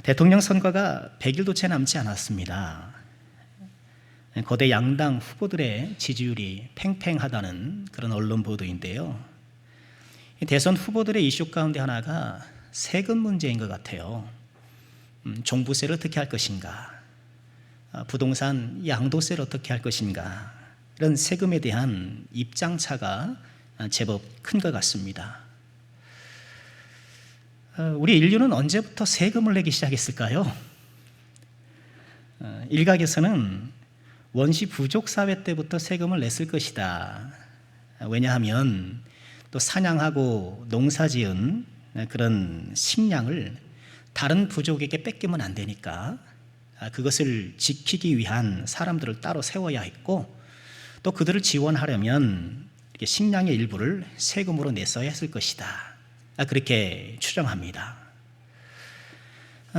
대통령 선거가 100일도 채 남지 않았습니다. 거대 양당 후보들의 지지율이 팽팽하다는 그런 언론 보도인데요. 대선 후보들의 이슈 가운데 하나가 세금 문제인 것 같아요. 종부세를 어떻게 할 것인가, 부동산 양도세를 어떻게 할 것인가, 이런 세금에 대한 입장차가 제법 큰 것 같습니다. 우리 인류는 언제부터 세금을 내기 시작했을까요? 일각에서는 원시 부족 사회 때부터 세금을 냈을 것이다. 왜냐하면 또 사냥하고 농사지은 그런 식량을 다른 부족에게 뺏기면 안 되니까 그것을 지키기 위한 사람들을 따로 세워야 했고, 또 그들을 지원하려면 식량의 일부를 세금으로 냈어야 했을 것이다. 그렇게 추정합니다.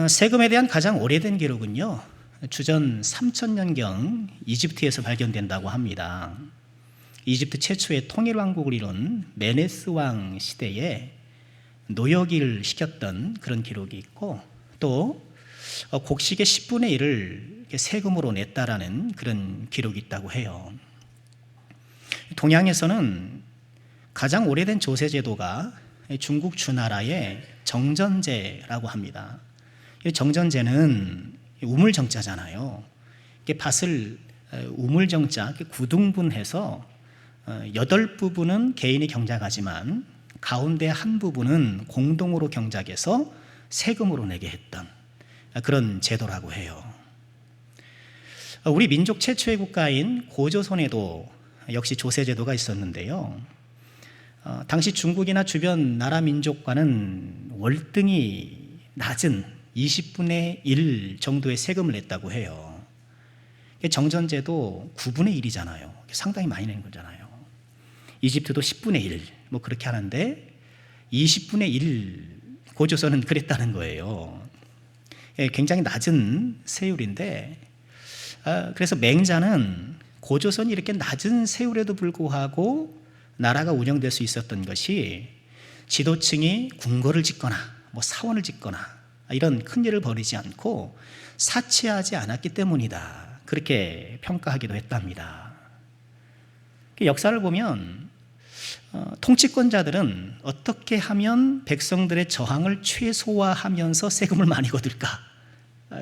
세금에 대한 가장 오래된 기록은요, 주전 3000년경 이집트에서 발견된다고 합니다. 이집트 최초의 통일왕국을 이룬 메네스 왕 시대에 노역을 시켰던 그런 기록이 있고, 또 곡식의 10분의 1을 세금으로 냈다라는 그런 기록이 있다고 해요. 동양에서는 가장 오래된 조세제도가 중국 주나라의 정전제라고 합니다. 정전제는 우물정자잖아요. 밭을 우물정자 구등분해서 8부분은 개인이 경작하지만 가운데 한 부분은 공동으로 경작해서 세금으로 내게 했던 그런 제도라고 해요. 우리 민족 최초의 국가인 고조선에도 역시 조세제도가 있었는데요. 당시 중국이나 주변 나라 민족과는 월등히 낮은 20분의 1 정도의 세금을 냈다고 해요. 정전제도 9분의 1이잖아요. 상당히 많이 낸 거잖아요. 이집트도 10분의 1, 뭐 그렇게 하는데 20분의 1 고조선은 그랬다는 거예요. 굉장히 낮은 세율인데, 그래서 맹자는 고조선이 이렇게 낮은 세율에도 불구하고 나라가 운영될 수 있었던 것이 지도층이 궁궐을 짓거나 뭐 사원을 짓거나 이런 큰 일을 벌이지 않고 사치하지 않았기 때문이다. 그렇게 평가하기도 했답니다. 역사를 보면 통치권자들은 어떻게 하면 백성들의 저항을 최소화하면서 세금을 많이 거둘까,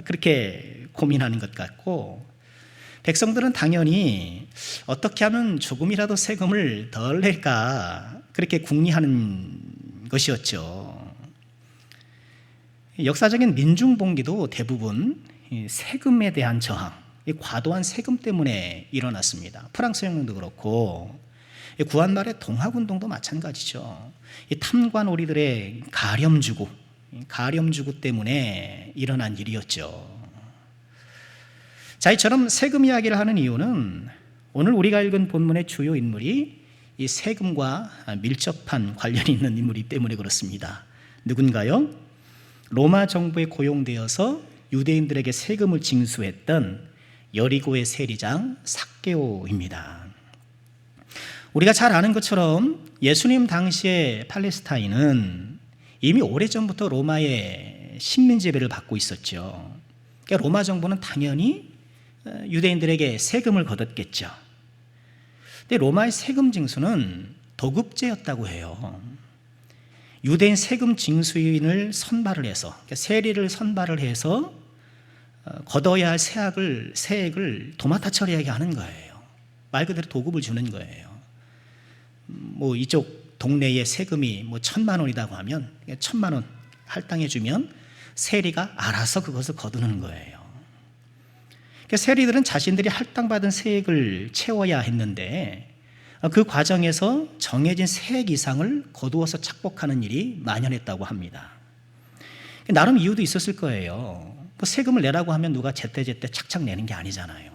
그렇게 고민하는 것 같고, 백성들은 당연히 어떻게 하면 조금이라도 세금을 덜 낼까, 그렇게 궁리하는 것이었죠. 역사적인 민중봉기도 대부분 세금에 대한 저항, 과도한 세금 때문에 일어났습니다. 프랑스 혁명도 그렇고, 구한말의 동학운동도 마찬가지죠. 탐관오리들의 가렴주구 때문에 일어난 일이었죠. 자, 이처럼 세금 이야기를 하는 이유는 오늘 우리가 읽은 본문의 주요 인물이 이 세금과 밀접한 관련이 있는 인물이기 때문에 그렇습니다. 누군가요? 로마 정부에 고용되어서 유대인들에게 세금을 징수했던 여리고의 세리장 삭개오입니다. 우리가 잘 아는 것처럼 예수님 당시의 팔레스타인은 이미 오래전부터 로마의 식민 지배를 받고 있었죠. 그러니까 로마 정부는 당연히 유대인들에게 세금을 거뒀겠죠. 근데 로마의 세금 징수는 도급제였다고 해요. 유대인 세금 징수인을 선발을 해서, 그러니까 세리를 선발을 해서 거둬야 할 세액을 도맡아 처리하게 하는 거예요. 말 그대로 도급을 주는 거예요. 뭐 이쪽 동네에 세금이 뭐 1000만 원이라고 하면 1000만 원 할당해주면 세리가 알아서 그것을 거두는 거예요. 그러니까 세리들은 자신들이 할당받은 세액을 채워야 했는데 그 과정에서 정해진 세액 이상을 거두어서 착복하는 일이 만연했다고 합니다. 나름 이유도 있었을 거예요. 뭐 세금을 내라고 하면 누가 제때제때 착착 내는 게 아니잖아요.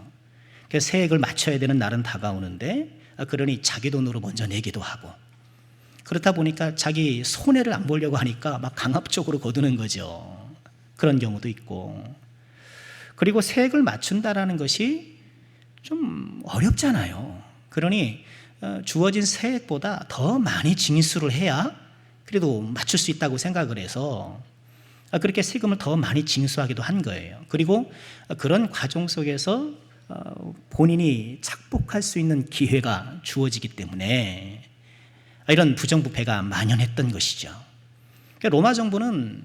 그래서 세액을 맞춰야 되는 날은 다가오는데, 그러니 자기 돈으로 먼저 내기도 하고, 그렇다 보니까 자기 손해를 안 보려고 하니까 막 강압적으로 거두는 거죠. 그런 경우도 있고, 그리고 세액을 맞춘다라는 것이 좀 어렵잖아요. 그러니 주어진 세액보다 더 많이 징수를 해야 그래도 맞출 수 있다고 생각을 해서 그렇게 세금을 더 많이 징수하기도 한 거예요. 그리고 그런 과정 속에서 본인이 착복할 수 있는 기회가 주어지기 때문에 이런 부정부패가 만연했던 것이죠. 그러니까 로마 정부는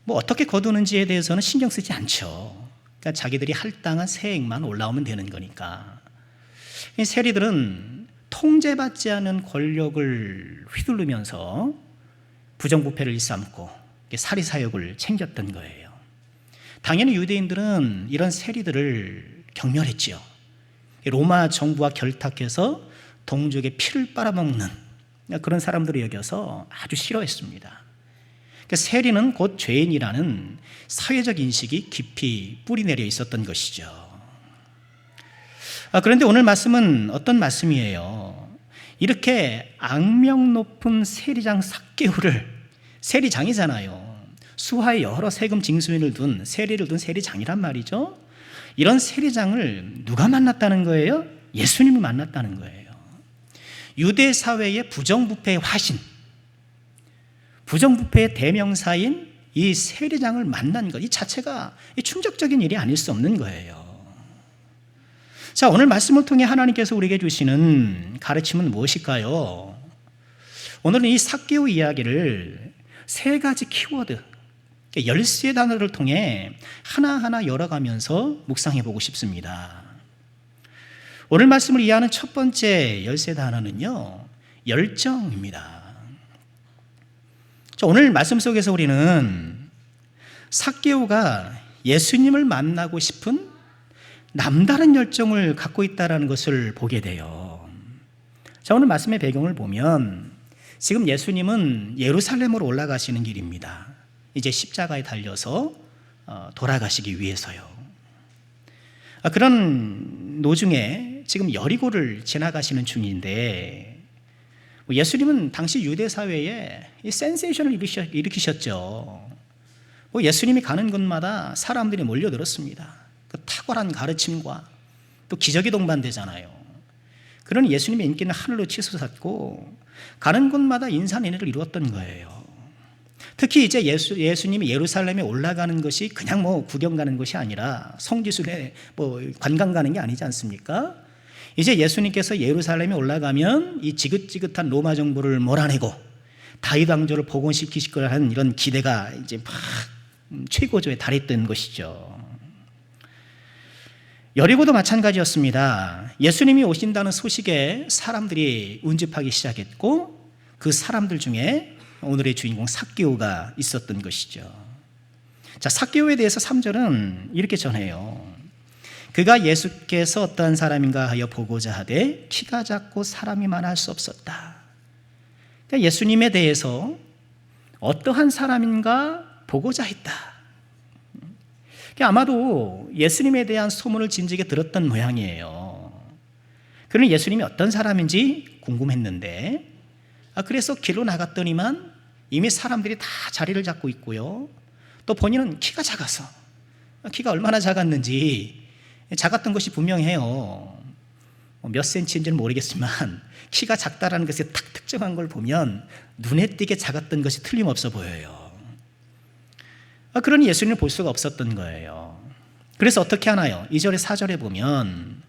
뭐 어떻게 거두는지에 대해서는 신경 쓰지 않죠. 그러니까 자기들이 할당한 세액만 올라오면 되는 거니까. 이 세리들은 통제받지 않은 권력을 휘두르면서 부정부패를 일삼고 사리사욕을 챙겼던 거예요. 당연히 유대인들은 이런 세리들을 경멸했지요. 로마 정부와 결탁해서 동족의 피를 빨아먹는 그런 사람들을 여겨서 아주 싫어했습니다. 세리는 곧 죄인이라는 사회적 인식이 깊이 뿌리내려 있었던 것이죠. 그런데 오늘 말씀은 어떤 말씀이에요? 이렇게 악명 높은 세리장 삭개오를, 세리장이잖아요. 수하에 여러 세금 징수인을 둔, 세리를 둔 세리장이란 말이죠. 이런 세리장을 누가 만났다는 거예요? 예수님이 만났다는 거예요. 유대 사회의 부정부패의 화신, 부정부패의 대명사인 이 세리장을 만난 것, 이 자체가 충격적인 일이 아닐 수 없는 거예요. 자, 오늘 말씀을 통해 하나님께서 우리에게 주시는 가르침은 무엇일까요? 오늘은 이 삭개오 이야기를 세 가지 키워드, 열쇠 단어를 통해 하나하나 열어가면서 묵상해 보고 싶습니다. 오늘 말씀을 이해하는 첫 번째 열쇠 단어는요, 열정입니다. 자, 오늘 말씀 속에서 우리는 삭개오가 예수님을 만나고 싶은 남다른 열정을 갖고 있다는 것을 보게 돼요. 자, 오늘 말씀의 배경을 보면 지금 예수님은 예루살렘으로 올라가시는 길입니다. 이제 십자가에 달려서 돌아가시기 위해서요. 그런 노중에 지금 여리고를 지나가시는 중인데 예수님은 당시 유대 사회에 센세이션을 일으키셨죠. 예수님이 가는 곳마다 사람들이 몰려들었습니다. 그 탁월한 가르침과 또 기적이 동반되잖아요. 그런 예수님의 인기는 하늘로 치솟았고 가는 곳마다 인산인해를 이루었던 거예요. 특히 이제 예수님이 예루살렘에 올라가는 것이 그냥 구경 가는 것이 아니라 성지순례 관광 가는 게 아니지 않습니까? 이제 예수님께서 예루살렘에 올라가면 이 지긋지긋한 로마 정부를 몰아내고 다윗 왕조를 복원시키실 거라는 이런 기대가 이제 막 최고조에 달했던 것이죠. 여리고도 마찬가지였습니다. 예수님이 오신다는 소식에 사람들이 운집하기 시작했고 그 사람들 중에 오늘의 주인공 삭개오가 있었던 것이죠. 자, 삭개오에 대해서 3절은 이렇게 전해요. 그가 예수께서 어떠한 사람인가 하여 보고자 하되 키가 작고 사람이 많아 할 수 없었다. 그러니까 예수님에 대해서 어떠한 사람인가 보고자 했다. 아마도 예수님에 대한 소문을 진즉에 들었던 모양이에요. 그는 예수님이 어떤 사람인지 궁금했는데 그래서 길로 나갔더니만 이미 사람들이 다 자리를 잡고 있고요. 또 본인은 키가 작아서 키가 얼마나 작았는지 작았던 것이 분명해요. 몇 센치인지는 모르겠지만 키가 작다라는 것에 딱 특정한 걸 보면 눈에 띄게 작았던 것이 틀림없어 보여요. 그러니 예수님을 볼 수가 없었던 거예요. 그래서 어떻게 하나요? 2절에 4절에 보면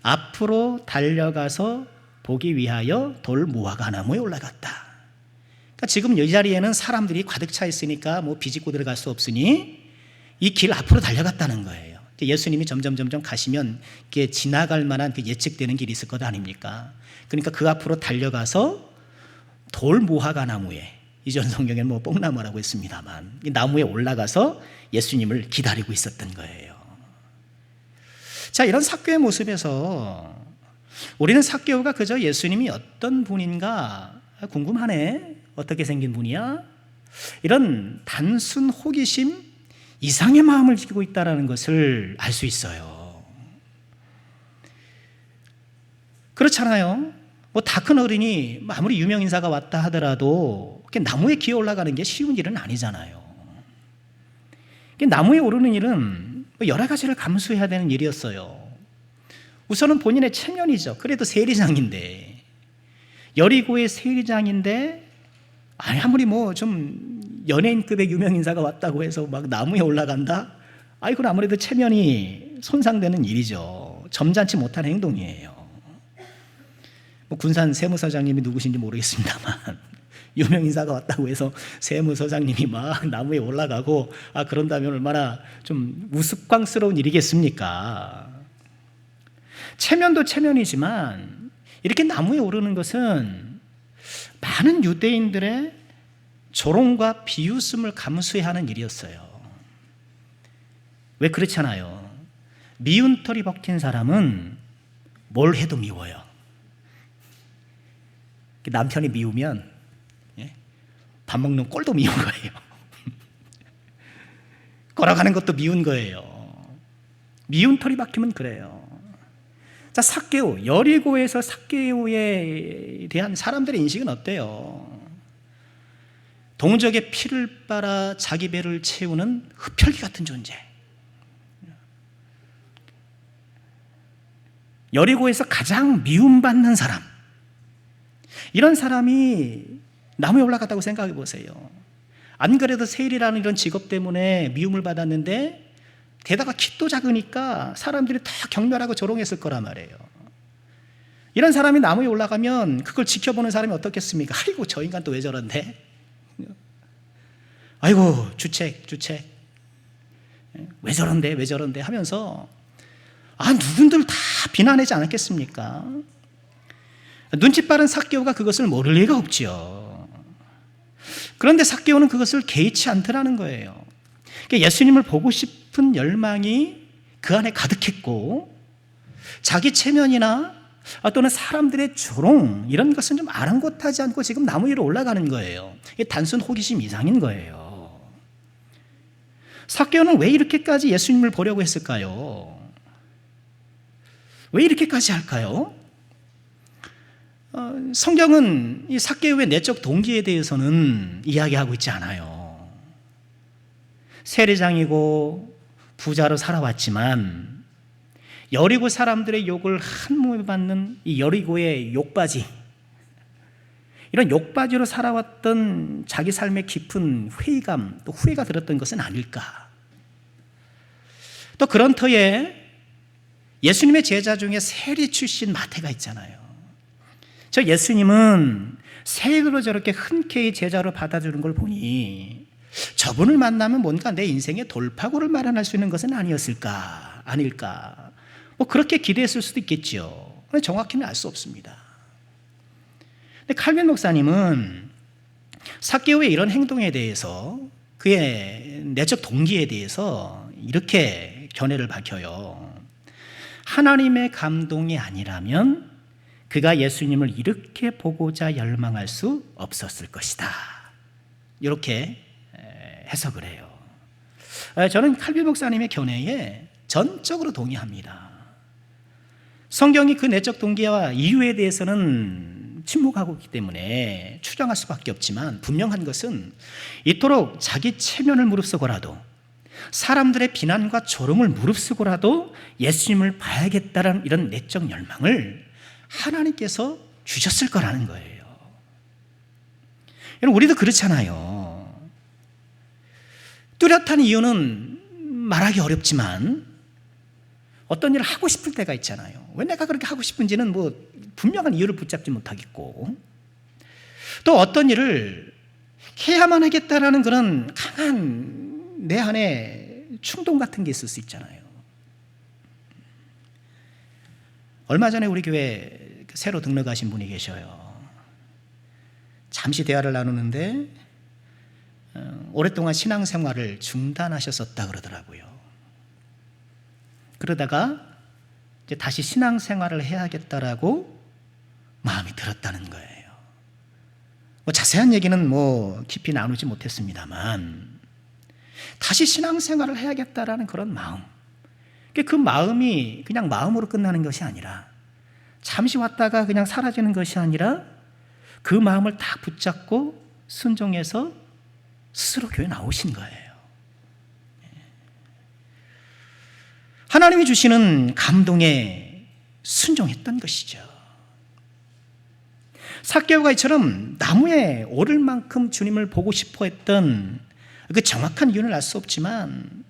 앞으로 달려가서 보기 위하여 돌 무화과 나무에 올라갔다. 그러니까 지금 이 자리에는 사람들이 가득 차 있으니까 비집고 들어갈 수 없으니 이 길 앞으로 달려갔다는 거예요. 예수님이 점점 가시면 이게 지나갈 만한 그 예측되는 길이 있을 것 아닙니까? 그러니까 그 앞으로 달려가서 돌 무화과 나무에, 이전 성경에는 뽕나무라고 했습니다만 이 나무에 올라가서 예수님을 기다리고 있었던 거예요. 자, 이런 삭개오의 모습에서 우리는 삭개오가 그저 예수님이 어떤 분인가 궁금하네, 어떻게 생긴 분이야? 이런 단순 호기심 이상의 마음을 지키고 있다는 것을 알 수 있어요. 그렇잖아요. 다 큰 어른이 아무리 유명 인사가 왔다 하더라도 나무에 기어 올라가는 게 쉬운 일은 아니잖아요. 나무에 오르는 일은 여러 가지를 감수해야 되는 일이었어요. 우선은 본인의 체면이죠. 그래도 세리장인데, 여리고의 세리장인데 아무리 좀 연예인급의 유명 인사가 왔다고 해서 막 나무에 올라간다? 이건 아무래도 체면이 손상되는 일이죠. 점잖지 못한 행동이에요. 뭐 군산 세무서장님이 누구신지 모르겠습니다만 유명 인사가 왔다고 해서 세무서장님이 막 나무에 올라가고 그런다면 얼마나 좀 우스꽝스러운 일이겠습니까? 체면도 체면이지만 이렇게 나무에 오르는 것은 많은 유대인들의 조롱과 비웃음을 감수해야 하는 일이었어요. 왜 그렇잖아요. 미운 털이 박힌 사람은 뭘 해도 미워요. 남편이 미우면 밥 먹는 꼴도 미운 거예요. 걸어가는 것도 미운 거예요. 미운 털이 박히면 그래요. 자, 삭개오, 여리고에서 삭개오에 대한 사람들의 인식은 어때요? 동족의 피를 빨아 자기 배를 채우는 흡혈귀 같은 존재. 여리고에서 가장 미움받는 사람, 이런 사람이 나무에 올라갔다고 생각해 보세요. 안 그래도 세일이라는 이런 직업 때문에 미움을 받았는데 게다가 키도 작으니까 사람들이 다 경멸하고 조롱했을 거란 말이에요. 이런 사람이 나무에 올라가면 그걸 지켜보는 사람이 어떻겠습니까? 아이고, 저 인간 또 왜 저런데? 아이고, 주책 왜 저런데 하면서 누군들 다 비난하지 않았겠습니까? 눈치 빠른 삭개오가 그것을 모를 리가 없지요. 그런데 삭개오는 그것을 개의치 않더라는 거예요. 예수님을 보고 싶은 열망이 그 안에 가득했고, 자기 체면이나 또는 사람들의 조롱, 이런 것은 좀 아랑곳하지 않고 지금 나무 위로 올라가는 거예요. 이게 단순 호기심 이상인 거예요. 삭개오는 왜 이렇게까지 예수님을 보려고 했을까요? 왜 이렇게까지 할까요? 성경은 이 삭개오의 내적 동기에 대해서는 이야기하고 있지 않아요. 세리장이고 부자로 살아왔지만 여리고 사람들의 욕을 한 몸에 받는 이 여리고의 욕바지, 이런 욕바지로 살아왔던 자기 삶의 깊은 회의감, 또 후회가 들었던 것은 아닐까. 또 그런 터에 예수님의 제자 중에 세리 출신 마태가 있잖아요. 저 예수님은 세리로 저렇게 흔쾌히 제자로 받아주는 걸 보니 저분을 만나면 뭔가 내 인생의 돌파구를 마련할 수 있는 것은 아닐까. 뭐 그렇게 기대했을 수도 있겠죠. 그런데 정확히는 알 수 없습니다. 근데 칼빈 목사님은 삭개오의 이런 행동에 대해서, 그의 내적 동기에 대해서 이렇게 견해를 밝혀요. 하나님의 감동이 아니라면 그가 예수님을 이렇게 보고자 열망할 수 없었을 것이다. 이렇게 해석을 해요. 저는 칼빈 목사님의 견해에 전적으로 동의합니다. 성경이 그 내적 동기와 이유에 대해서는 침묵하고 있기 때문에 추정할 수밖에 없지만, 분명한 것은 이토록 자기 체면을 무릅쓰고라도, 사람들의 비난과 조롱을 무릅쓰고라도 예수님을 봐야겠다는 이런 내적 열망을 하나님께서 주셨을 거라는 거예요. 여러분, 우리도 그렇잖아요. 뚜렷한 이유는 말하기 어렵지만 어떤 일을 하고 싶을 때가 있잖아요. 왜 내가 그렇게 하고 싶은지는 뭐 분명한 이유를 붙잡지 못하겠고, 또 어떤 일을 해야만 하겠다라는 그런 강한 내 안에 충동 같은 게 있을 수 있잖아요. 얼마 전에 우리 교회 새로 등록하신 분이 계셔요. 잠시 대화를 나누는데 오랫동안 신앙생활을 중단하셨었다 그러더라고요. 그러다가 이제 다시 신앙생활을 해야겠다라고 마음이 들었다는 거예요. 뭐 자세한 얘기는 뭐 깊이 나누지 못했습니다만, 다시 신앙생활을 해야겠다라는 그런 마음, 그 마음이 그냥 마음으로 끝나는 것이 아니라, 잠시 왔다가 그냥 사라지는 것이 아니라, 그 마음을 딱 붙잡고 순종해서 스스로 교회 나오신 거예요. 하나님이 주시는 감동에 순종했던 것이죠. 삭개오가 이처럼 나무에 오를 만큼 주님을 보고 싶어 했던 그 정확한 이유는 알 수 없지만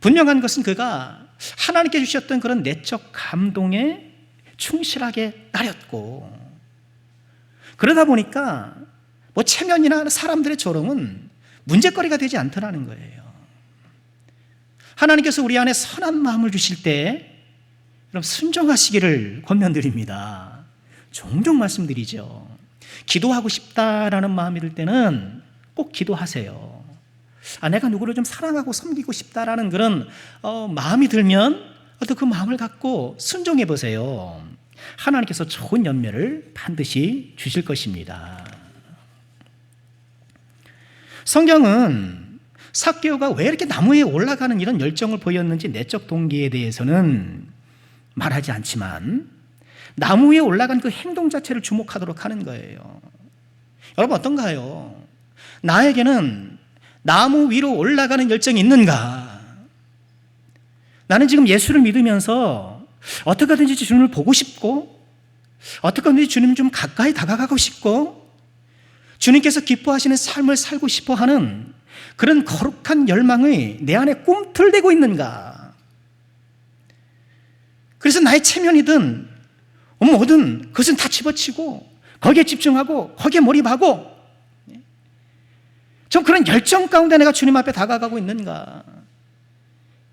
분명한 것은 그가 하나님께 주셨던 그런 내적 감동에 충실하게 따렸고, 그러다 보니까 뭐 체면이나 사람들의 조롱은 문제거리가 되지 않더라는 거예요. 하나님께서 우리 안에 선한 마음을 주실 때 여러분 순종하시기를 권면드립니다. 종종 말씀드리죠. 기도하고 싶다라는 마음이 들 때는 꼭 기도하세요. 내가 누구를 좀 사랑하고 섬기고 싶다라는 그런 마음이 들면 또 그 마음을 갖고 순종해 보세요. 하나님께서 좋은 열매를 반드시 주실 것입니다. 성경은 삭개오가 왜 이렇게 나무 위에 올라가는 이런 열정을 보였는지 내적 동기에 대해서는 말하지 않지만 나무 위에 올라간 그 행동 자체를 주목하도록 하는 거예요. 여러분 어떤가요? 나에게는 나무 위로 올라가는 열정이 있는가? 나는 지금 예수를 믿으면서 어떻게 하든지 주님을 보고 싶고, 어떻게 하든지 주님 좀 가까이 다가가고 싶고, 주님께서 기뻐하시는 삶을 살고 싶어 하는 그런 거룩한 열망이 내 안에 꿈틀대고 있는가? 그래서 나의 체면이든 뭐든 그것은 다 집어치고 거기에 집중하고 거기에 몰입하고, 좀 그런 열정 가운데 내가 주님 앞에 다가가고 있는가?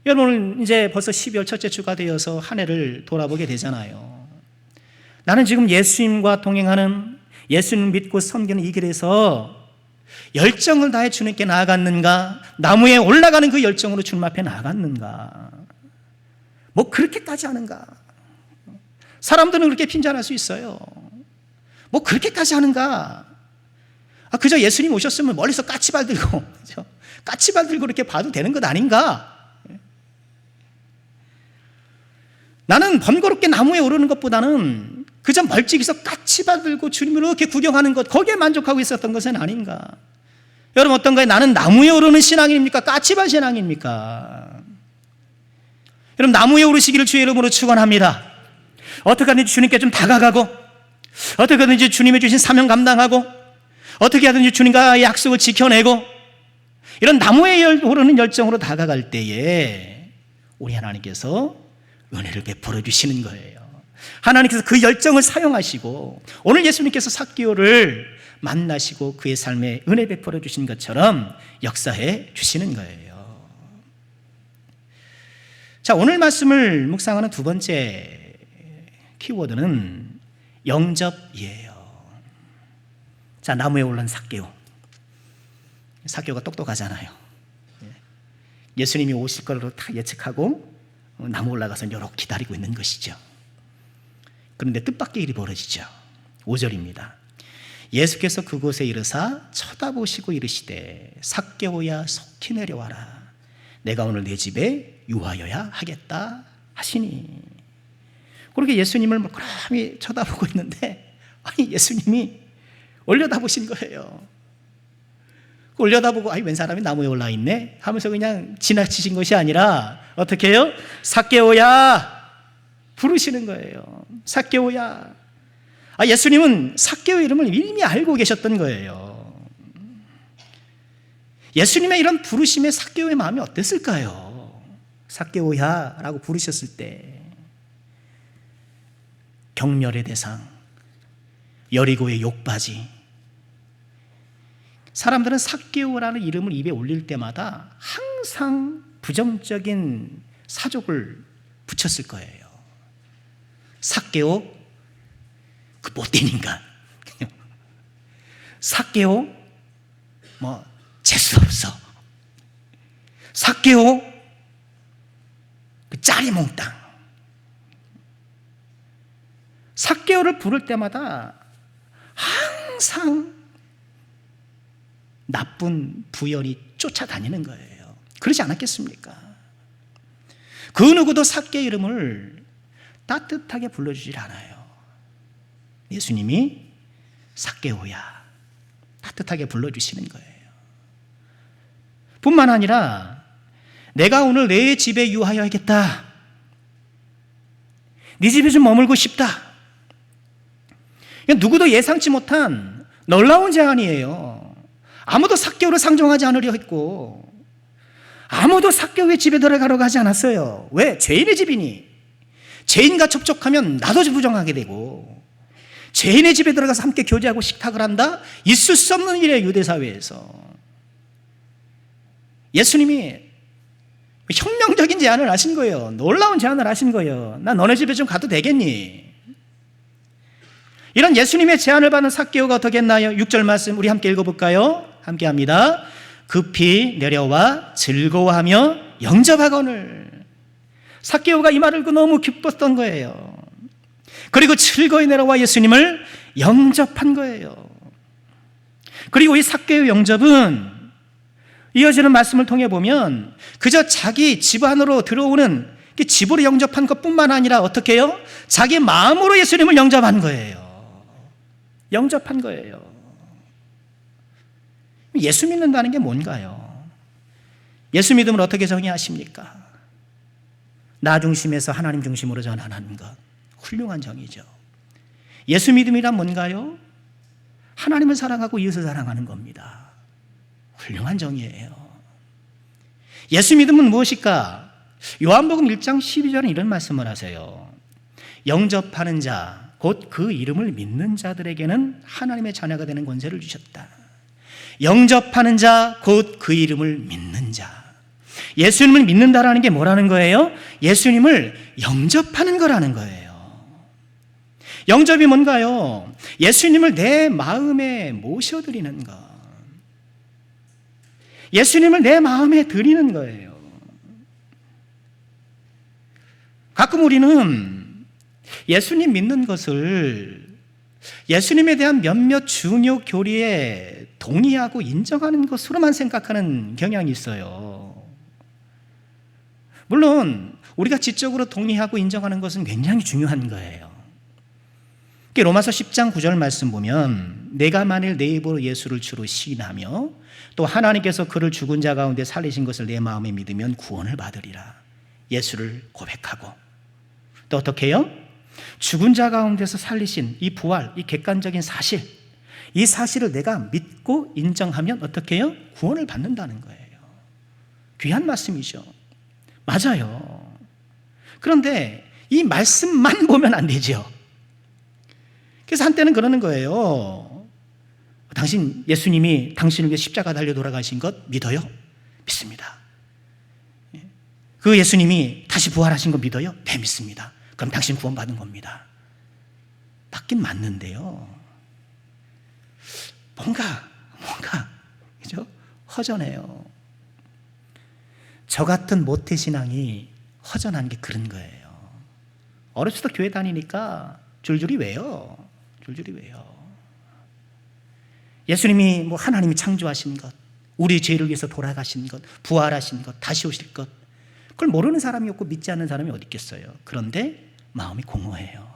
여러분 이제 벌써 12월 첫째 주가 되어서 한 해를 돌아보게 되잖아요. 나는 지금 예수님과 동행하는, 예수님 믿고 섬기는 이 길에서 열정을 다해 주님께 나아갔는가? 나무에 올라가는 그 열정으로 주님 앞에 나아갔는가? 뭐 그렇게까지 하는가? 사람들은 그렇게 핀잔할 수 있어요. 뭐 그렇게까지 하는가? 그저 예수님 오셨으면 멀리서 까치발 들고, 그렇죠? 까치발 들고 이렇게 봐도 되는 것 아닌가? 나는 번거롭게 나무에 오르는 것보다는 그저 멀찍이서 까치발 들고 주님을 이렇게 구경하는 것, 거기에 만족하고 있었던 것은 아닌가? 여러분 어떤가요? 나는 나무에 오르는 신앙입니까? 까치발 신앙입니까? 여러분 나무에 오르시기를 주의 이름으로 축원합니다. 어떻게 하든지 주님께 좀 다가가고, 어떻게 하든지 주님이 주신 사명 감당하고, 어떻게 하든지 주님과의 약속을 지켜내고, 이런 나무에 오르는 열정으로 다가갈 때에 우리 하나님께서 은혜를 베풀어 주시는 거예요. 하나님께서 그 열정을 사용하시고 오늘 예수님께서 삭개오를 만나시고 그의 삶에 은혜 베풀어 주신 것처럼 역사해 주시는 거예요. 자, 오늘 말씀을 묵상하는 두 번째 키워드는 영접이에요. 자, 나무에 올른 삭개오. 삭개오가 똑똑하잖아요. 예수님이 오실 걸로 다 예측하고 나무 올라가서 요렇게 기다리고 있는 것이죠. 그런데 뜻밖의 일이 벌어지죠. 5절입니다. 예수께서 그곳에 이르사 쳐다보시고 이르시되 삭개오야 속히 내려와라. 내가 오늘 내 집에 유하여야 하겠다 하시니. 그렇게 예수님을 그람이 쳐다보고 있는데 예수님이 올려다보신 거예요. 올려다보고 웬 사람이 나무에 올라 있네 하면서 그냥 지나치신 것이 아니라 어떻게 해요? 삭개오야 부르시는 거예요. 삭개오야. 예수님은 삭개오의 이름을 이미 알고 계셨던 거예요. 예수님의 이런 부르심에 삭개오의 마음이 어땠을까요? 삭개오야 라고 부르셨을 때 경멸의 대상, 여리고의 욕바지. 사람들은 삭개오라는 이름을 입에 올릴 때마다 항상 부정적인 사족을 붙였을 거예요. 삭개오, 그 못된 인간. 삭개오, 재수 없어. 삭개오, 그 짜리몽땅. 삭개오를 부를 때마다 항상 나쁜 부연이 쫓아다니는 거예요. 그러지 않았겠습니까? 그 누구도 삭개의 이름을 따뜻하게 불러주질 않아요. 예수님이 삭개오야 따뜻하게 불러주시는 거예요. 뿐만 아니라 내가 오늘 내 집에 유하여야겠다. 네 집에 좀 머물고 싶다. 누구도 예상치 못한 놀라운 제안이에요. 아무도 삭개오를 상종하지 않으려 했고 아무도 삭개오의 집에 들어가려고 하지 않았어요. 왜? 죄인의 집이니. 죄인과 접촉하면 나도 부정하게 되고 죄인의 집에 들어가서 함께 교제하고 식탁을 한다? 있을 수 없는 일이에요. 유대사회에서. 예수님이 혁명적인 제안을 하신 거예요. 놀라운 제안을 하신 거예요. 나 너네 집에 좀 가도 되겠니? 이런 예수님의 제안을 받은 삭개오가 어떻게 했나요? 6절 말씀 우리 함께 읽어볼까요? 함께 합니다. 급히 내려와 즐거워하며 영접하거늘. 삭개오가 이 말을 듣고 너무 기뻤던 거예요. 그리고 즐거이 내려와 예수님을 영접한 거예요. 그리고 이 삭개오 영접은 이어지는 말씀을 통해 보면 그저 자기 집 안으로 들어오는 집으로 영접한 것뿐만 아니라 어떻게 해요? 자기 마음으로 예수님을 영접한 거예요. 영접한 거예요. 예수 믿는다는 게 뭔가요? 예수 믿음을 어떻게 정의하십니까? 나 중심에서 하나님 중심으로 전환하는 것. 훌륭한 정의죠. 예수 믿음이란 뭔가요? 하나님을 사랑하고 이웃을 사랑하는 겁니다. 훌륭한 정의예요. 예수 믿음은 무엇일까? 요한복음 1장 12절은 이런 말씀을 하세요. 영접하는 자, 곧 그 이름을 믿는 자들에게는 하나님의 자녀가 되는 권세를 주셨다. 영접하는 자, 곧 그 이름을 믿는 자. 예수님을 믿는다라는 게 뭐라는 거예요? 예수님을 영접하는 거라는 거예요. 영접이 뭔가요? 예수님을 내 마음에 모셔드리는 것. 예수님을 내 마음에 드리는 거예요. 가끔 우리는 예수님 믿는 것을 예수님에 대한 몇몇 중요 교리에 동의하고 인정하는 것으로만 생각하는 경향이 있어요. 물론 우리가 지적으로 동의하고 인정하는 것은 굉장히 중요한 거예요. 로마서 10장 9절 말씀 보면 내가 만일 내 입으로 예수를 주로 시인하며 또 하나님께서 그를 죽은 자 가운데 살리신 것을 내 마음에 믿으면 구원을 받으리라. 예수를 고백하고 또 어떻게 해요? 죽은 자 가운데서 살리신 이 부활, 이 객관적인 사실, 이 사실을 내가 믿고 인정하면 어떻게 해요? 구원을 받는다는 거예요. 귀한 말씀이죠. 맞아요. 그런데 이 말씀만 보면 안 되죠. 그래서 한때는 그러는 거예요. 당신 예수님이 당신을 위해 십자가 달려 돌아가신 것 믿어요? 믿습니다. 그 예수님이 다시 부활하신 거 믿어요? 네, 믿습니다. 그럼 당신 구원받은 겁니다. 맞긴 맞는데요. 뭔가 그죠? 허전해요. 저 같은 모태신앙이 허전한 게 그런 거예요. 어렸을 때 교회 다니니까 줄줄이 외요. 예수님이 하나님이 창조하신 것, 우리 죄를 위해서 돌아가신 것, 부활하신 것, 다시 오실 것, 그걸 모르는 사람이 없고 믿지 않는 사람이 어디 있겠어요. 그런데 마음이 공허해요.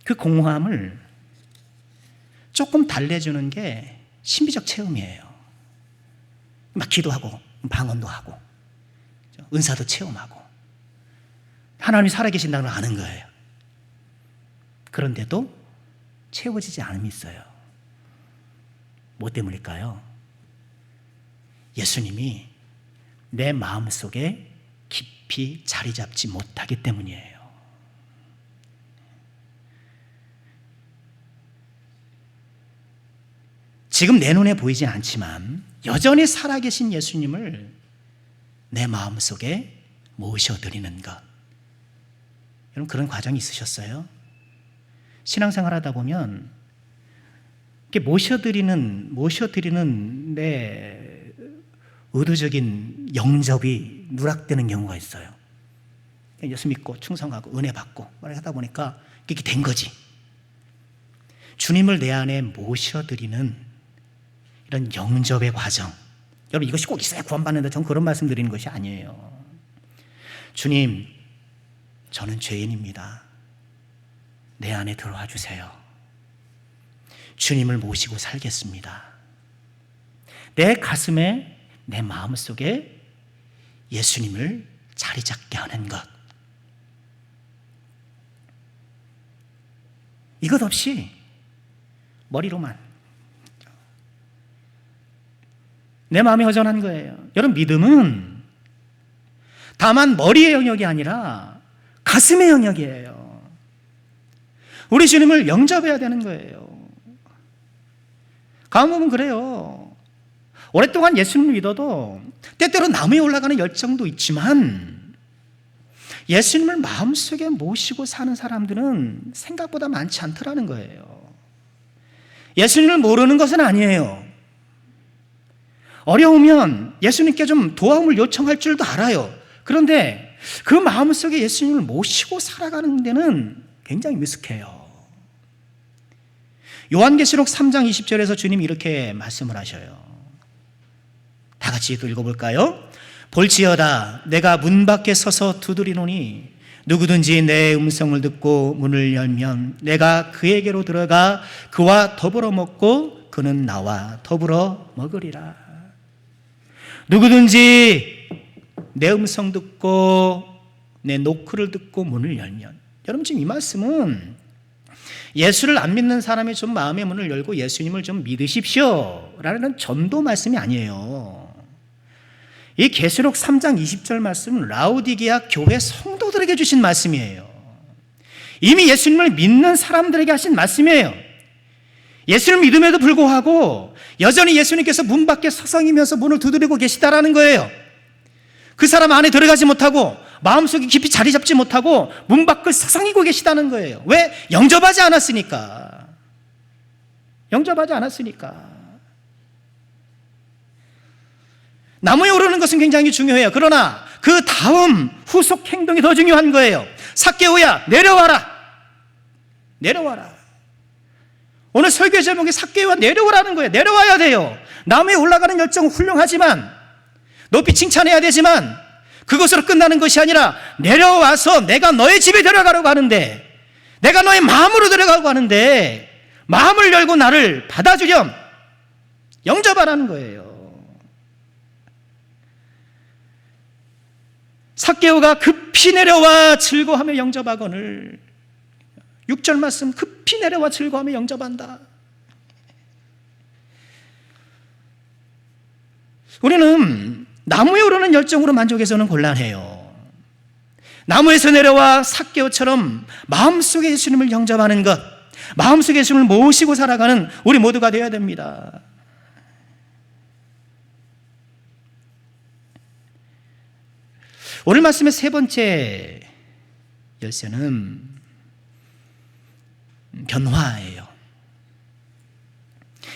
그 공허함을 조금 달래주는 게 신비적 체험이에요. 막 기도하고 방언도 하고 은사도 체험하고 하나님이 살아계신다는 걸 아는 거예요. 그런데도 채워지지 않음이 있어요. 뭐 때문일까요? 예수님이 내 마음속에 깊이 자리 잡지 못하기 때문이에요. 지금 내 눈에 보이진 않지만 여전히 살아계신 예수님을 내 마음속에 모셔드리는 것. 여러분 그런 과정이 있으셨어요? 신앙생활 하다 보면 이렇게 모셔드리는 내 의도적인 영접이 누락되는 경우가 있어요. 예수 믿고 충성하고 은혜 받고 하다 보니까 이렇게 된 거지. 주님을 내 안에 모셔드리는 이런 영접의 과정. 여러분 이것이 꼭 있어야 구원받는다. 저는 그런 말씀 드리는 것이 아니에요. 주님, 저는 죄인입니다. 내 안에 들어와 주세요. 주님을 모시고 살겠습니다. 내 가슴에, 내 마음속에 예수님을 자리 잡게 하는 것. 이것 없이 머리로만 내 마음이 허전한 거예요. 여러분, 믿음은 다만 머리의 영역이 아니라 가슴의 영역이에요. 우리 주님을 영접해야 되는 거예요. 가만보면 그래요. 오랫동안 예수님을 믿어도 때때로 나무에 올라가는 열정도 있지만 예수님을 마음속에 모시고 사는 사람들은 생각보다 많지 않더라는 거예요. 예수님을 모르는 것은 아니에요. 어려우면 예수님께 좀 도움을 요청할 줄도 알아요. 그런데 그 마음속에 예수님을 모시고 살아가는 데는 굉장히 미숙해요. 요한계시록 3장 20절에서 주님이 이렇게 말씀을 하셔요. 다 같이 또 읽어볼까요? 볼지어다 내가 문 밖에 서서 두드리노니 누구든지 내 음성을 듣고 문을 열면 내가 그에게로 들어가 그와 더불어 먹고 그는 나와 더불어 먹으리라. 누구든지 내 음성 듣고 내 노크를 듣고 문을 열면, 여러분 지금 이 말씀은 예수를 안 믿는 사람이 좀 마음의 문을 열고 예수님을 좀 믿으십시오 라는 전도 말씀이 아니에요. 이 계시록 3장 20절 말씀은 라오디게아 교회 성도들에게 주신 말씀이에요. 이미 예수님을 믿는 사람들에게 하신 말씀이에요. 예수를 믿음에도 불구하고 여전히 예수님께서 문 밖에 서성이면서 문을 두드리고 계시다라는 거예요. 그 사람 안에 들어가지 못하고 마음속에 깊이 자리 잡지 못하고 문 밖을 서성이고 계시다는 거예요. 왜? 영접하지 않았으니까. 영접하지 않았으니까. 나무에 오르는 것은 굉장히 중요해요. 그러나 그 다음 후속 행동이 더 중요한 거예요. 삭개오야 내려와라. 내려와라. 오늘 설교 제목이 삭개오야 내려오라는 거예요. 내려와야 돼요. 나무에 올라가는 열정은 훌륭하지만, 높이 칭찬해야 되지만 그것으로 끝나는 것이 아니라 내려와서 내가 너의 집에 들어가려고 하는데, 내가 너의 마음으로 들어가려고 하는데 마음을 열고 나를 받아주렴. 영접하라는 거예요. 삭개오가 급히 내려와 즐거워하며 영접하거늘. 6절 말씀, 급히 내려와 즐거워하며 영접한다. 우리는 나무에 오르는 열정으로 만족해서는 곤란해요. 나무에서 내려와 삭개오처럼 마음속에 예수님을 영접하는 것, 마음속에 예수님을 모시고 살아가는 우리 모두가 되어야 됩니다. 오늘 말씀의 세 번째 열쇠는 변화예요.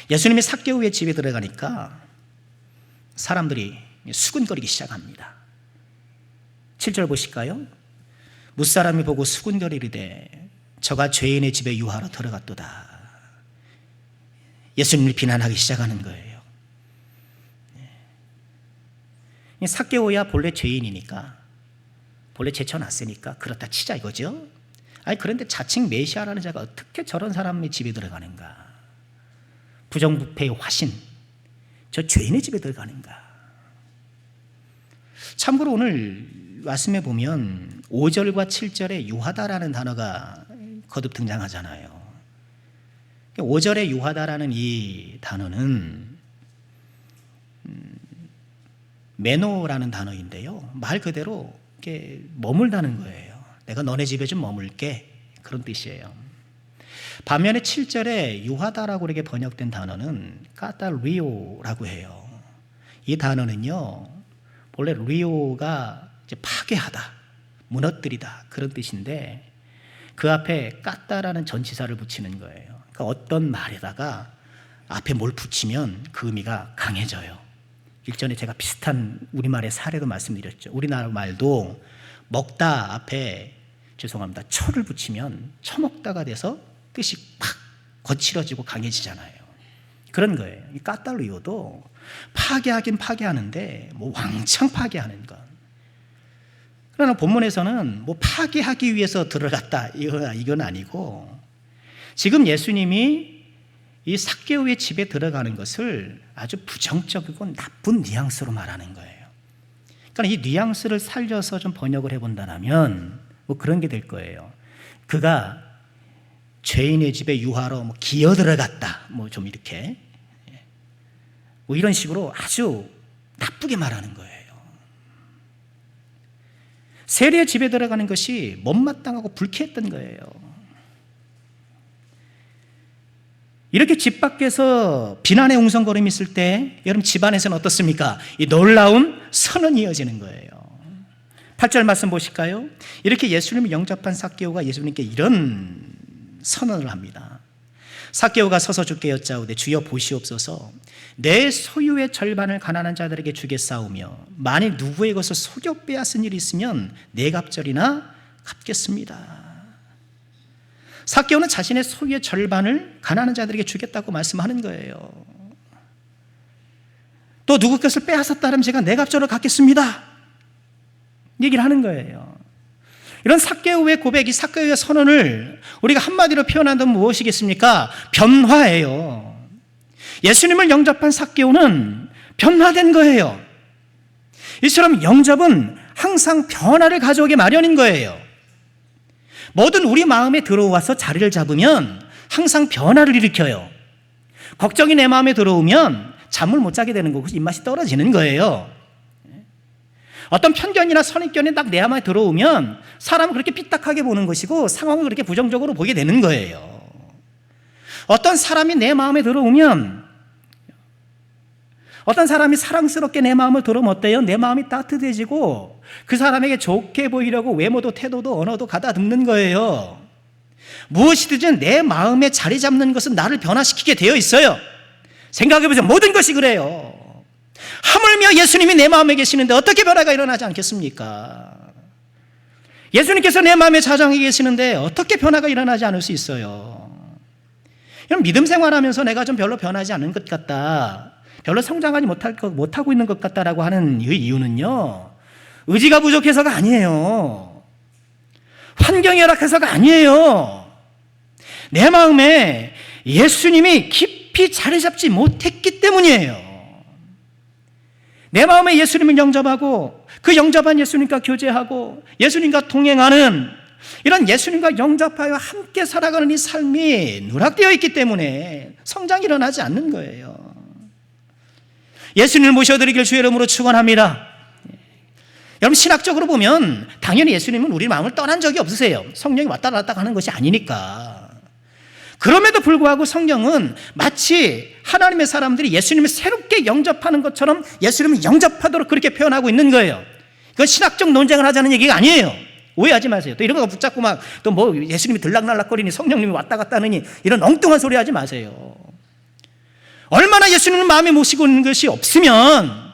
예수님이 삭개오의 집에 들어가니까 사람들이 수군거리기 시작합니다. 7절 보실까요? 무사람이 보고 수군거리리되 저가 죄인의 집에 유하러 들어갔도다. 예수님을 비난하기 시작하는 거예요. 삭개오야 본래 죄인이니까, 본래 제쳐놨으니까 그렇다 치자 이거죠. 아니 그런데 자칭 메시아라는 자가 어떻게 저런 사람의 집에 들어가는가? 부정부패의 화신, 저 죄인의 집에 들어가는가? 참고로 오늘 말씀에 보면 5절과 7절에 유하다라는 단어가 거듭 등장하잖아요. 5절에 유하다라는 이 단어는 메노라는 단어인데요, 말 그대로 이렇게 머물다는 거예요. 내가 너네 집에 좀 머물게, 그런 뜻이에요. 반면에 7절에 유하다라고 이렇게 번역된 단어는 카탈리오라고 해요. 이 단어는요, 원래 리오가 이제 파괴하다, 무너뜨리다 그런 뜻인데 그 앞에 까따라는 전치사를 붙이는 거예요. 그러니까 어떤 말에다가 앞에 뭘 붙이면 그 의미가 강해져요. 일전에 제가 비슷한 우리말의 사례도 말씀드렸죠. 우리나라 말도 먹다 앞에 초를 붙이면 처먹다가 돼서 뜻이 팍 거칠어지고 강해지잖아요. 그런 거예요. 이 까탈리오도 파괴하긴 파괴하는데 뭐 왕창 파괴하는 것. 그러나 본문에서는 뭐 파괴하기 위해서 들어갔다 이건 아니고, 지금 예수님이 이 삭개오의 집에 들어가는 것을 아주 부정적이고 나쁜 뉘앙스로 말하는 거예요. 그러니까 이 뉘앙스를 살려서 좀 번역을 해본다면 뭐 그런 게 될 거예요. 그가 죄인의 집에 유하로 기어 들어갔다. 좀 이렇게 이런 식으로 아주 나쁘게 말하는 거예요. 세리의 집에 들어가는 것이 못마땅하고 불쾌했던 거예요. 이렇게 집 밖에서 비난의 웅성거림이 있을 때 여러분 집안에서는 어떻습니까? 이 놀라운 선언이 이어지는 거예요. 8절 말씀 보실까요? 이렇게 예수님을 영접한 삭개오가 예수님께 이런 선언을 합니다. 삭개오가 서서 주께 여짜오되 주여 보시옵소서 내 소유의 절반을 가난한 자들에게 주겠사오며 만일 누구의 것을 속여 빼앗은 일이 있으면 네 갑절이나 갚겠습니다. 삭개오는 자신의 소유의 절반을 가난한 자들에게 주겠다고 말씀하는 거예요. 또 누구 것을 빼앗았다면 제가 네 갑절을 갚겠습니다 얘기를 하는 거예요. 이런 삭개오의 고백, 이 삭개오의 선언을 우리가 한마디로 표현한다면 무엇이겠습니까? 변화예요. 예수님을 영접한 삭개오는 변화된 거예요. 이처럼 영접은 항상 변화를 가져오기 마련인 거예요. 뭐든 우리 마음에 들어와서 자리를 잡으면 항상 변화를 일으켜요. 걱정이 내 마음에 들어오면 잠을 못 자게 되는 거고 입맛이 떨어지는 거예요. 어떤 편견이나 선입견이 딱 내 마음에 들어오면 사람을 그렇게 삐딱하게 보는 것이고 상황을 그렇게 부정적으로 보게 되는 거예요. 어떤 사람이 내 마음에 들어오면, 어떤 사람이 사랑스럽게 내 마음을 들어오면 어때요? 내 마음이 따뜻해지고 그 사람에게 좋게 보이려고 외모도 태도도 언어도 가다듬는 거예요. 무엇이든 내 마음에 자리 잡는 것은 나를 변화시키게 되어 있어요. 생각해보세요. 모든 것이 그래요. 하물며 예수님이 내 마음에 계시는데 어떻게 변화가 일어나지 않겠습니까? 예수님께서 내 마음에 자정해 계시는데 어떻게 변화가 일어나지 않을 수 있어요? 이런 믿음 생활하면서 내가 좀 별로 변하지 않은 것 같다, 별로 성장하지 못하고 있는 것 같다라고 하는 이유는요, 의지가 부족해서가 아니에요. 환경이 열악해서가 아니에요. 내 마음에 예수님이 깊이 자리 잡지 못했기 때문이에요. 내 마음에 예수님을 영접하고 그 영접한 예수님과 교제하고 예수님과 동행하는 이런 예수님과 영접하여 함께 살아가는 이 삶이 누락되어 있기 때문에 성장이 일어나지 않는 거예요. 예수님을 모셔드리길 주의 이름으로 축원합니다. 여러분, 신학적으로 보면 당연히 예수님은 우리 마음을 떠난 적이 없으세요. 성령이 왔다 갔다 하는 것이 아니니까. 그럼에도 불구하고 성경은 마치 하나님의 사람들이 예수님을 새롭게 영접하는 것처럼 예수님을 영접하도록 그렇게 표현하고 있는 거예요. 그건 신학적 논쟁을 하자는 얘기가 아니에요. 오해하지 마세요. 또 이런 거 붙잡고 막 또 뭐 예수님이 들락날락거리니 성령님이 왔다 갔다 하느니 이런 엉뚱한 소리 하지 마세요. 얼마나 예수님을 마음에 모시고 있는 것이 없으면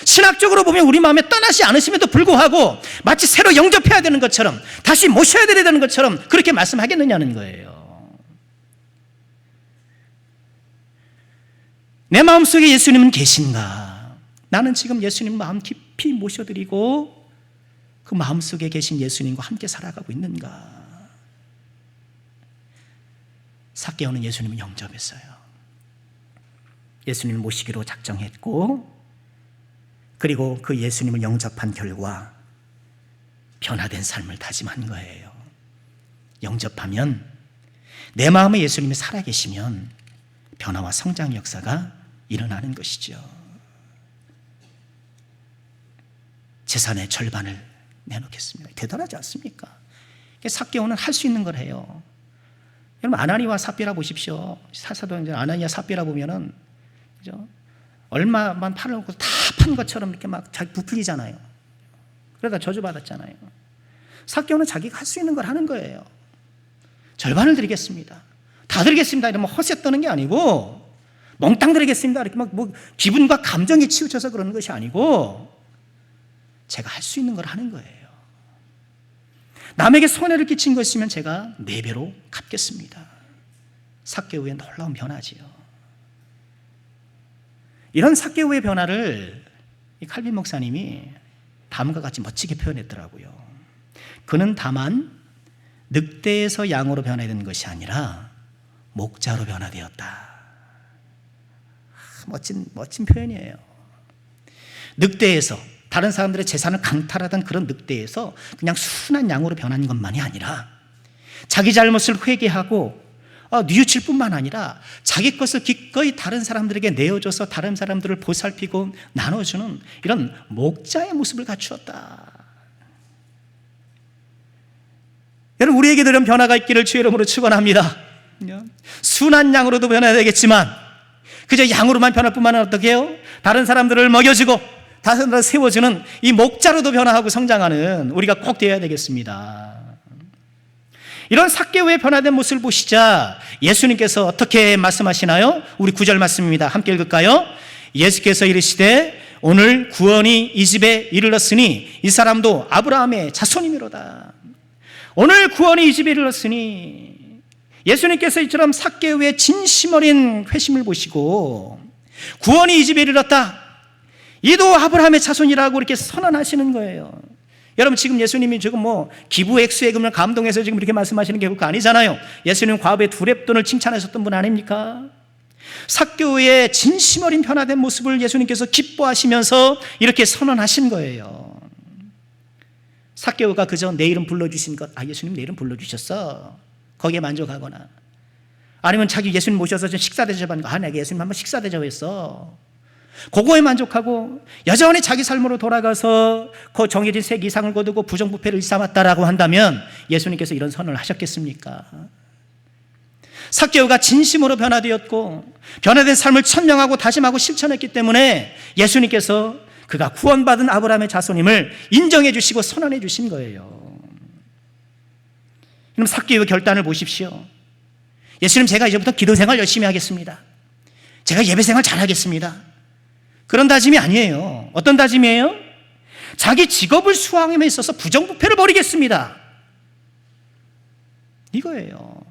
신학적으로 보면 우리 마음에 떠나지 않으심에도 불구하고 마치 새로 영접해야 되는 것처럼 다시 모셔야 되는 것처럼 그렇게 말씀하겠느냐는 거예요. 내 마음속에 예수님은 계신가? 나는 지금 예수님 마음 깊이 모셔드리고 그 마음속에 계신 예수님과 함께 살아가고 있는가? 삭개오는 예수님을 영접했어요. 예수님을 모시기로 작정했고, 그리고 그 예수님을 영접한 결과 변화된 삶을 다짐한 거예요. 영접하면, 내 마음에 예수님이 살아계시면 변화와 성장 역사가 일어나는 것이죠. 재산의 절반을 내놓겠습니다. 대단하지 않습니까? 삭개오는 할 수 있는 걸 해요. 여러분, 아나니와 삽비라 보십시오. 사사도행전 아나니와 삽비라 보면은, 그죠? 얼마만 팔아놓고 다 판 것처럼 이렇게 막 자기 부풀리잖아요. 그러다 저주받았잖아요. 삭개오는 자기가 할 수 있는 걸 하는 거예요. 절반을 드리겠습니다. 다 드리겠습니다. 이러면 허세 떠는 게 아니고, 몽땅 드리겠습니다. 이렇게 막 기분과 감정이 치우쳐서 그러는 것이 아니고, 제가 할 수 있는 걸 하는 거예요. 남에게 손해를 끼친 것이면 제가 4배로 갚겠습니다. 삭개오의 놀라운 변화지요. 이런 삭개오의 변화를 이 칼빈 목사님이 다음과 같이 멋지게 표현했더라고요. 그는 다만 늑대에서 양으로 변화된 것이 아니라 목자로 변화되었다. 멋진 표현이에요. 늑대에서, 다른 사람들의 재산을 강탈하던 그런 늑대에서 그냥 순한 양으로 변한 것만이 아니라 자기 잘못을 회개하고 뉘우칠 뿐만 아니라 자기 것을 기꺼이 다른 사람들에게 내어줘서 다른 사람들을 보살피고 나눠주는 이런 목자의 모습을 갖추었다. 여러분, 우리에게도 이런 변화가 있기를 주의 이름으로 축원합니다. 순한 양으로도 변해야 되겠지만 그저 양으로만 변할 뿐만 아니라 어떻게 해요? 다른 사람들을 먹여주고 다른 사람들을 세워주는 이 목자로도 변화하고 성장하는 우리가 꼭 되어야 되겠습니다. 이런 삭개오의 변화된 모습을 보시자 예수님께서 어떻게 말씀하시나요? 우리 9절 말씀입니다. 함께 읽을까요? 예수께서 이르시되 오늘 구원이 이 집에 이르렀으니 이 사람도 아브라함의 자손이미로다. 오늘 구원이 이 집에 이르렀으니 예수님께서 이처럼 삭개오의 진심 어린 회심을 보시고 구원이 이 집에 이르렀다, 이도 아브라함의 자손이라고 이렇게 선언하시는 거예요. 여러분, 지금 예수님이 지금 기부 액수예금을 감동해서 지금 이렇게 말씀하시는 게 그거 아니잖아요. 예수님 과부의 두렙돈을 칭찬하셨던 분 아닙니까? 삭개오의 진심 어린 변화된 모습을 예수님께서 기뻐하시면서 이렇게 선언하신 거예요. 삭개오가 그저 내 이름 불러주신 것, 예수님 내 이름 불러주셨어, 거기에 만족하거나, 아니면 자기 예수님 모셔서 식사 대접하는 거, 내가 예수님 한번 식사 대접했어, 그거에 만족하고 여전히 자기 삶으로 돌아가서 그 정해진 색 이상을 거두고 부정부패를 일삼았다라고 한다면 예수님께서 이런 선언을 하셨겠습니까? 삭개오가 진심으로 변화되었고 변화된 삶을 천명하고 다짐하고 실천했기 때문에 예수님께서 그가 구원받은 아브라함의 자손임을 인정해 주시고 선언해 주신 거예요. 그럼 삭개오의 결단을 보십시오. 예수님, 제가 이제부터 기도생활 열심히 하겠습니다, 제가 예배생활 잘하겠습니다, 그런 다짐이 아니에요. 어떤 다짐이에요? 자기 직업을 수행함에 있어서 부정부패를 버리겠습니다, 이거예요.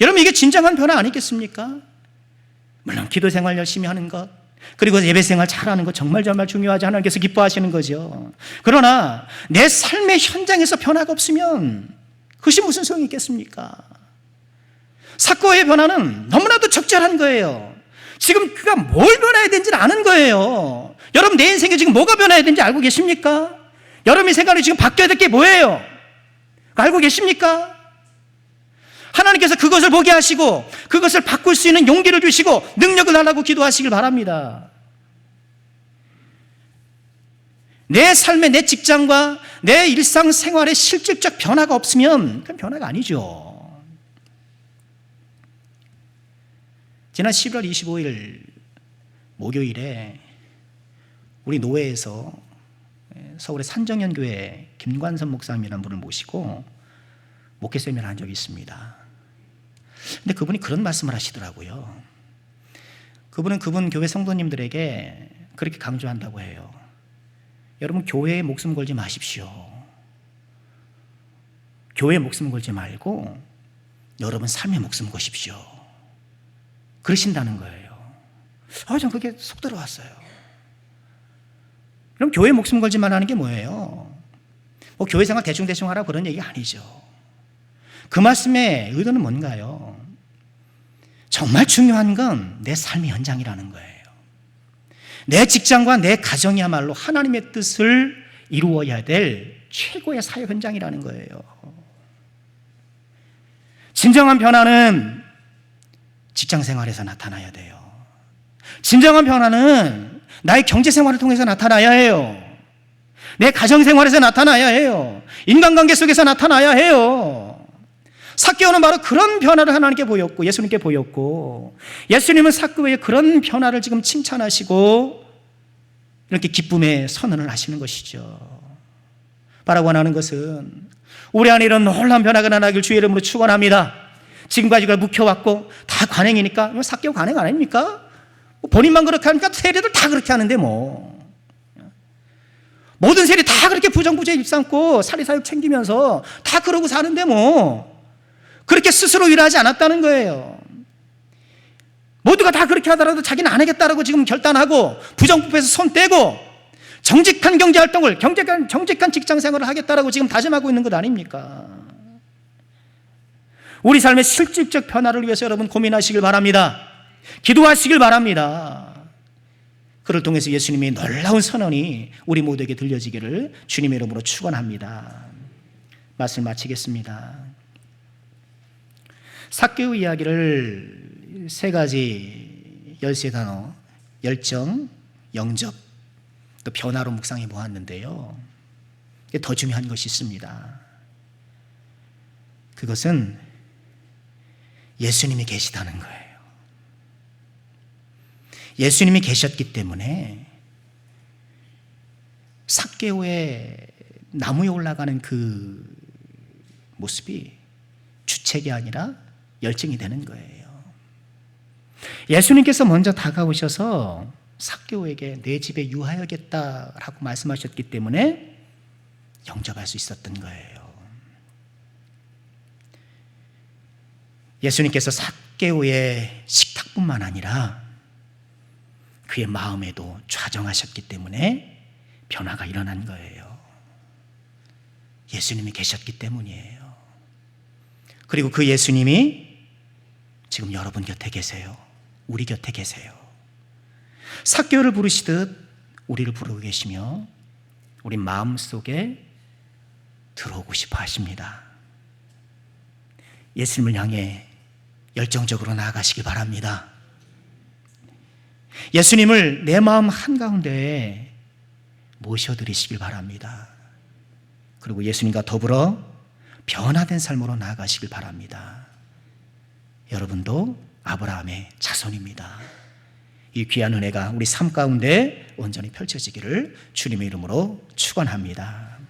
여러분, 이게 진정한 변화 아니겠습니까? 물론 기도생활 열심히 하는 것, 그리고 예배생활 잘하는 것 정말 중요하지, 하나님께서 기뻐하시는 거죠. 그러나 내 삶의 현장에서 변화가 없으면 그것이 무슨 소용이 있겠습니까? 삭개오의 변화는 너무나도 적절한 거예요. 지금 그가 뭘 변해야 되는지는 아는 거예요. 여러분, 내 인생에 지금 뭐가 변해야 되는지 알고 계십니까? 여러분의 생각이 지금 바뀌어야 될 게 뭐예요? 알고 계십니까? 하나님께서 그것을 보게 하시고 그것을 바꿀 수 있는 용기를 주시고 능력을 달라고 기도하시길 바랍니다. 내 삶의, 내 직장과 내 일상생활에 실질적 변화가 없으면 그건 변화가 아니죠. 지난 11월 25일 목요일에 우리 노회에서 서울의 산정연교회 김관선 목사님이라는 분을 모시고 목회 세미나를 한 적이 있습니다. 근데 그분이 그런 말씀을 하시더라고요. 그분은 그분 교회 성도님들에게 그렇게 강조한다고 해요. 여러분, 교회에 목숨 걸지 마십시오. 교회에 목숨 걸지 말고 여러분 삶에 목숨 거십시오, 그러신다는 거예요. 전 그게 속 들어왔어요. 그럼 교회에 목숨 걸지 말라는 게 뭐예요? 교회 생활 대충 하라고 그런 얘기 아니죠. 그 말씀의 의도는 뭔가요? 정말 중요한 건 내 삶의 현장이라는 거예요. 내 직장과 내 가정이야말로 하나님의 뜻을 이루어야 될 최고의 사역 현장이라는 거예요. 진정한 변화는 직장 생활에서 나타나야 돼요. 진정한 변화는 나의 경제 생활을 통해서 나타나야 해요. 내 가정 생활에서 나타나야 해요. 인간관계 속에서 나타나야 해요. 삭개오는 바로 그런 변화를 하나님께 보였고 예수님께 보였고, 예수님은 삭개오의 그런 변화를 지금 칭찬하시고 이렇게 기쁨의 선언을 하시는 것이죠. 바라고 원하는 것은 우리 안에 이런 놀라운 변화가 나길 주의 이름으로 축원합니다. 지금까지 그걸 묵혀왔고 다 관행이니까, 삭개오 관행 아닙니까? 본인만 그렇게 하니까 세례들 다 그렇게 하는데 모든 세례 다 그렇게 부정부패 입삼고 사리사욕 챙기면서 다 그러고 사는데 그렇게 스스로 일하지 않았다는 거예요. 모두가 다 그렇게 하더라도 자기는 안 하겠다라고 지금 결단하고 부정부패에서 손 떼고 정직한 경제활동을, 정직한 직장생활을 하겠다라고 지금 다짐하고 있는 것 아닙니까? 우리 삶의 실질적 변화를 위해서 여러분 고민하시길 바랍니다. 기도하시길 바랍니다. 그를 통해서 예수님의 놀라운 선언이 우리 모두에게 들려지기를 주님의 이름으로 축원합니다. 말씀을 마치겠습니다. 삭개오 이야기를 세 가지 열쇠 단어, 열정, 영접, 또 변화로 묵상해 보았는데요. 더 중요한 것이 있습니다. 그것은 예수님이 계시다는 거예요. 예수님이 계셨기 때문에 삭개오의 나무에 올라가는 그 모습이 주책이 아니라 열정이 되는 거예요. 예수님께서 먼저 다가오셔서 삭개오에게 내 집에 유하여겠다라고 말씀하셨기 때문에 영접할 수 있었던 거예요. 예수님께서 삭개오의 식탁뿐만 아니라 그의 마음에도 좌정하셨기 때문에 변화가 일어난 거예요. 예수님이 계셨기 때문이에요. 그리고 그 예수님이 지금 여러분 곁에 계세요. 우리 곁에 계세요. 삭개오를 부르시듯 우리를 부르고 계시며 우리 마음속에 들어오고 싶어 하십니다. 예수님을 향해 열정적으로 나아가시기 바랍니다. 예수님을 내 마음 한가운데에 모셔드리시길 바랍니다. 그리고 예수님과 더불어 변화된 삶으로 나아가시길 바랍니다. 여러분도 아브라함의 자손입니다. 이 귀한 은혜가 우리 삶 가운데 온전히 펼쳐지기를 주님의 이름으로 축원합니다.